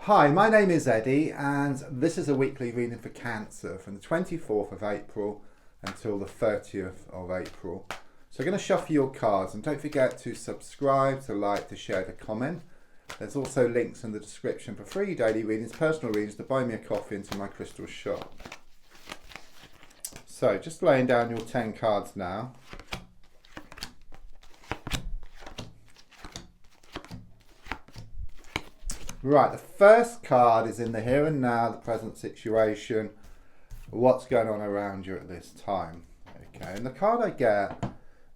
Hi, my name is Eddie, and this is a weekly reading for Cancer from the 24th of April until the 30th of April. So I'm going to shuffle your cards, and don't forget to subscribe, to like, to share, to comment. There's also links in the description for free daily readings, personal readings, to buy me a coffee into my crystal shop. So just laying down your 10 cards now. Right, the first card is in the here and now, the present situation, what's going on around you at this time. Okay, and the card I get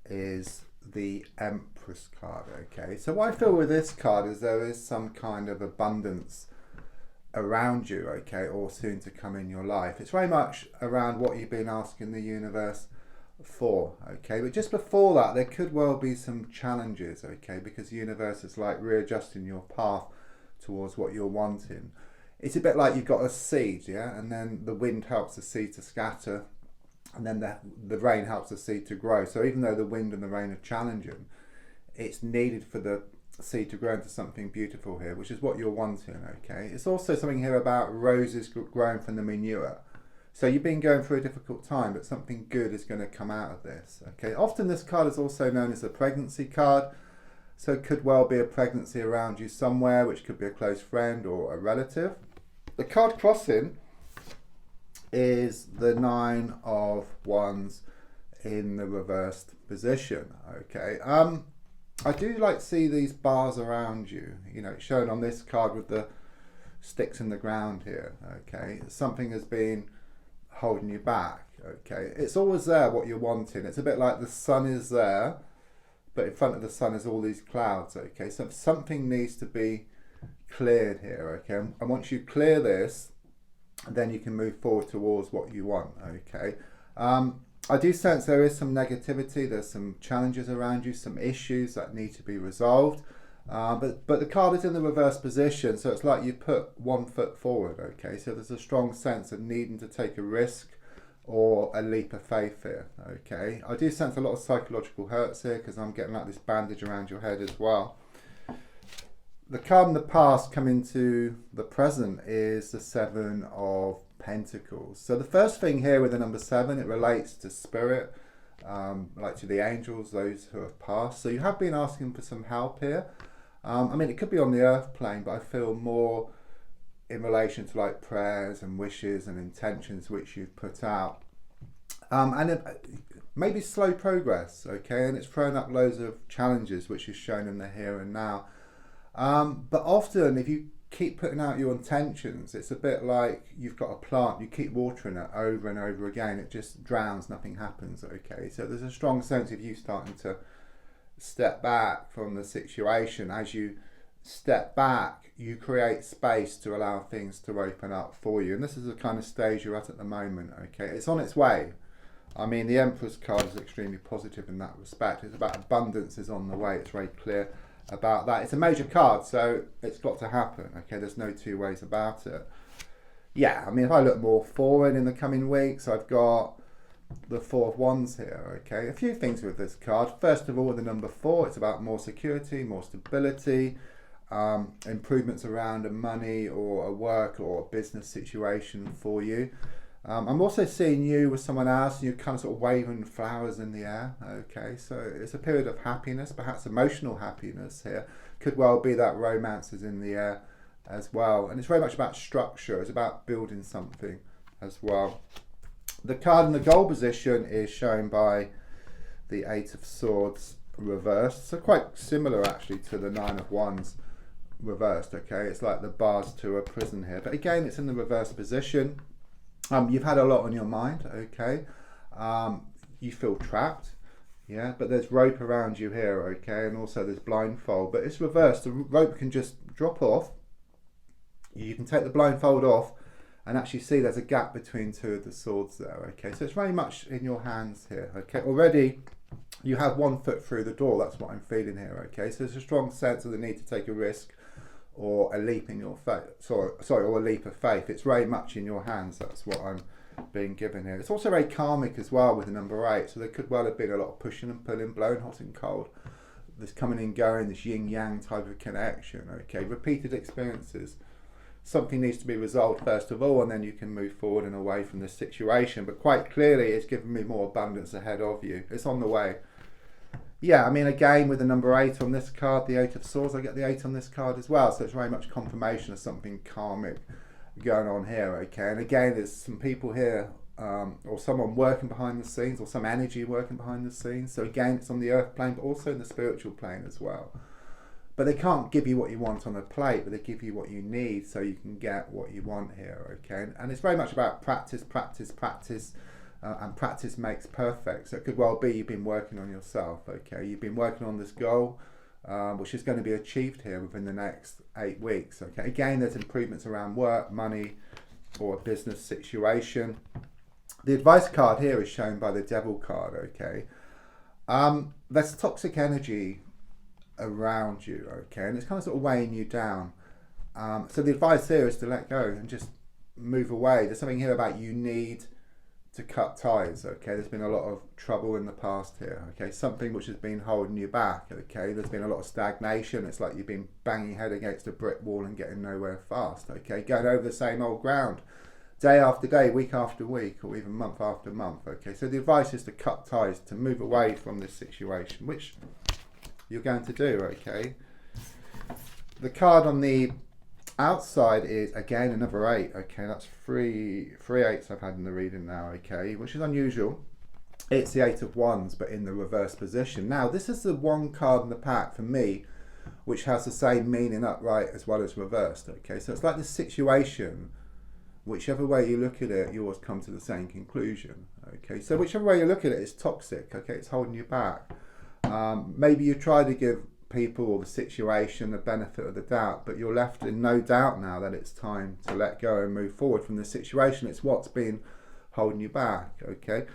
is the Empress card. Okay, so what I feel with this card is there is some kind of abundance around you, okay, or soon to come in your life. It's very much around what you've been asking the universe for, okay, but just before that there could well be some challenges, okay, because the universe is like readjusting your path towards what you're wanting. It's a bit like you've got a seed, yeah, and then the wind helps the seed to scatter, and then the rain helps the seed to grow. So even though the wind and the rain are challenging, it's needed for the seed to grow into something beautiful here, which is what you're wanting, okay. It's also something here about roses growing from the manure. So you've been going through a difficult time, but something good is going to come out of this, okay. Often this card is also known as a pregnancy card. So it could well be a pregnancy around you somewhere, which could be a close friend or a relative. The card crossing is the 9 of Wands in the reversed position. Okay. I do like to see these bars around you. You know, it's shown on this card with the sticks in the ground here. Okay. Something has been holding you back. Okay. It's always there what you're wanting. It's a bit like the sun is there, but in front of the sun is all these clouds, okay? So something needs to be cleared here, okay? And once you clear this, then you can move forward towards what you want, okay? I do sense there is some negativity, there's some challenges around you, some issues that need to be resolved. But the card is in the reverse position, so it's like you put one foot forward, okay? So there's a strong sense of needing to take a risk or a leap of faith here, okay? I do sense a lot of psychological hurts here because I'm getting like this bandage around your head as well. The card in the past coming to the present is the 7 of Pentacles. So the first thing here with the number 7, it relates to spirit, like to the angels, those who have passed. So you have been asking for some help here. I mean, it could be on the earth plane, but I feel more in relation to like prayers and wishes and intentions which you've put out, and maybe slow progress, okay, and it's thrown up loads of challenges which is shown in the here and now, but often if you keep putting out your intentions, it's a bit like you've got a plant, you keep watering it over and over again, it just drowns, nothing happens, okay. So there's a strong sense of you starting to step back from the situation. As you step back, you create space to allow things to open up for you, and this is the kind of stage you're at the moment, okay. It's on its way. I mean, the Emperor's card is extremely positive in that respect. It's about abundance is on the way. It's very clear about that. It's a major card, so it's got to happen, okay. There's no two ways about it. Yeah, I mean, if I look more forward in the coming weeks, I've got the 4 of Wands here, okay. A few things with this card. First of all, with the number 4, it's about more security, more stability, improvements around a money or a work or a business situation for you. I'm also seeing you with someone else, and you're kind of sort of waving flowers in the air, okay. So it's a period of happiness, perhaps emotional happiness here. Could well be that romance is in the air as well, and it's very much about structure. It's about building something as well. The card in the goal position is shown by the 8 of Swords reversed, so quite similar actually to the 9 of Wands reversed, okay. It's like the bars to a prison here, but again it's in the reverse position. You've had a lot on your mind, okay. You feel trapped, yeah, but there's rope around you here, okay, and also there's blindfold, but it's reversed. The rope can just drop off, you can take the blindfold off and actually see there's a gap between 2 of the swords there, okay. So it's very much in your hands here, okay. Already you have 1 foot through the door, that's what I'm feeling here, okay. So there's a strong sense of the need to take a risk or a leap in your faith, or a leap of faith. It's very much in your hands, that's what I'm being given here. It's also very karmic as well with the number 8, so there could well have been a lot of pushing and pulling, blowing hot and cold, this coming and going, this yin yang type of connection, okay, repeated experiences. something needs to be resolved first of all, and then you can move forward and away from this situation. But quite clearly, it's giving me more abundance ahead of you. It's on the way. Yeah, I mean, again, with the number 8 on this card, the 8 of Swords, I get the 8 on this card as well. So it's very much confirmation of something karmic going on here, okay? And again, there's some people here, or someone working behind the scenes, or some energy working behind the scenes. So again, it's on the earth plane, but also in the spiritual plane as well. But they can't give you what you want on a plate, but they give you what you need so you can get what you want here, okay? And it's very much about practice, practice, practice. And practice makes perfect. So it could well be you've been working on yourself, okay? You've been working on this goal, which is going to be achieved here within the next 8 weeks, okay? Again, there's improvements around work, money, or a business situation. The advice card here is shown by the Devil card, okay? There's toxic energy around you, okay? And it's kind of sort of weighing you down. So the advice here is to let go and just move away. There's something here about you need to cut ties, okay? There's been a lot of trouble in the past here, okay? Something which has been holding you back, okay? There's been a lot of stagnation. It's like you've been banging your head against a brick wall and getting nowhere fast, okay? Going over the same old ground day after day, week after week, or even month after month, okay? So the advice is to cut ties, to move away from this situation, which you're going to do, okay? The card on the outside is again another 8, okay? That's three 8s I've had in the reading now, okay? Which is unusual. It's the 8 of Wands, but in the reverse position. Now, this is the one card in the pack for me which has the same meaning upright as well as reversed, okay? So it's like this situation, whichever way you look at it, you always come to the same conclusion, okay? So whichever way you look at it, it's toxic, okay? It's holding you back. Maybe you try to give people or the situation the benefit of the doubt, but you're left in no doubt now that it's time to let go and move forward from the situation. It's what's been holding you back, okay?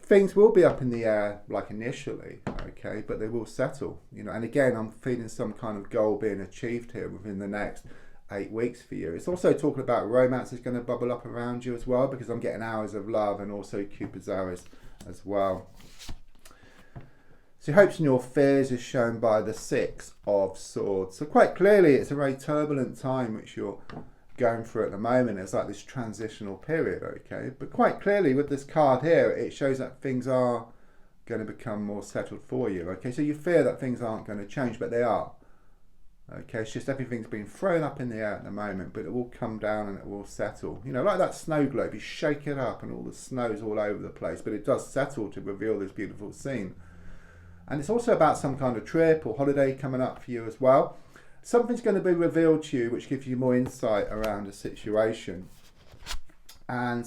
Things will be up in the air like initially, okay, but they will settle, you know. And again, I'm feeling some kind of goal being achieved here within the next 8 weeks for you. It's also talking about romance is going to bubble up around you as well, because I'm getting hours of love and also Cupid's arrows as well. So your hopes and your fears is shown by the 6 of Swords. So quite clearly it's a very turbulent time which you're going through at the moment. It's like this transitional period, okay? But quite clearly with this card here, it shows that things are going to become more settled for you, okay? So you fear that things aren't going to change, but they are. Okay, it's just everything's been thrown up in the air at the moment, but it will come down and it will settle. You know, like that snow globe, you shake it up and all the snow's all over the place, but it does settle to reveal this beautiful scene. And it's also about some kind of trip or holiday coming up for you as well. Something's going to be revealed to you which gives you more insight around a situation. And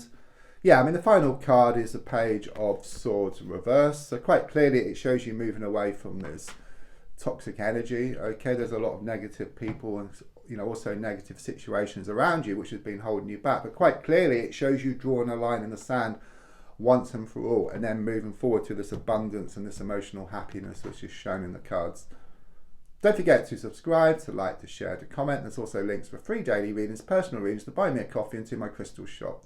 yeah, I mean, the final card is a Page of Swords reverse. So quite clearly it shows you moving away from this toxic energy, okay? There's a lot of negative people and, you know, also negative situations around you which has been holding you back. But quite clearly it shows you drawing a line in the sand once and for all, and then moving forward to this abundance and this emotional happiness which is shown in the cards. Don't forget to subscribe, to like, to share, to comment. There's also links for free daily readings, personal readings, to buy me a coffee, and to my crystal shop.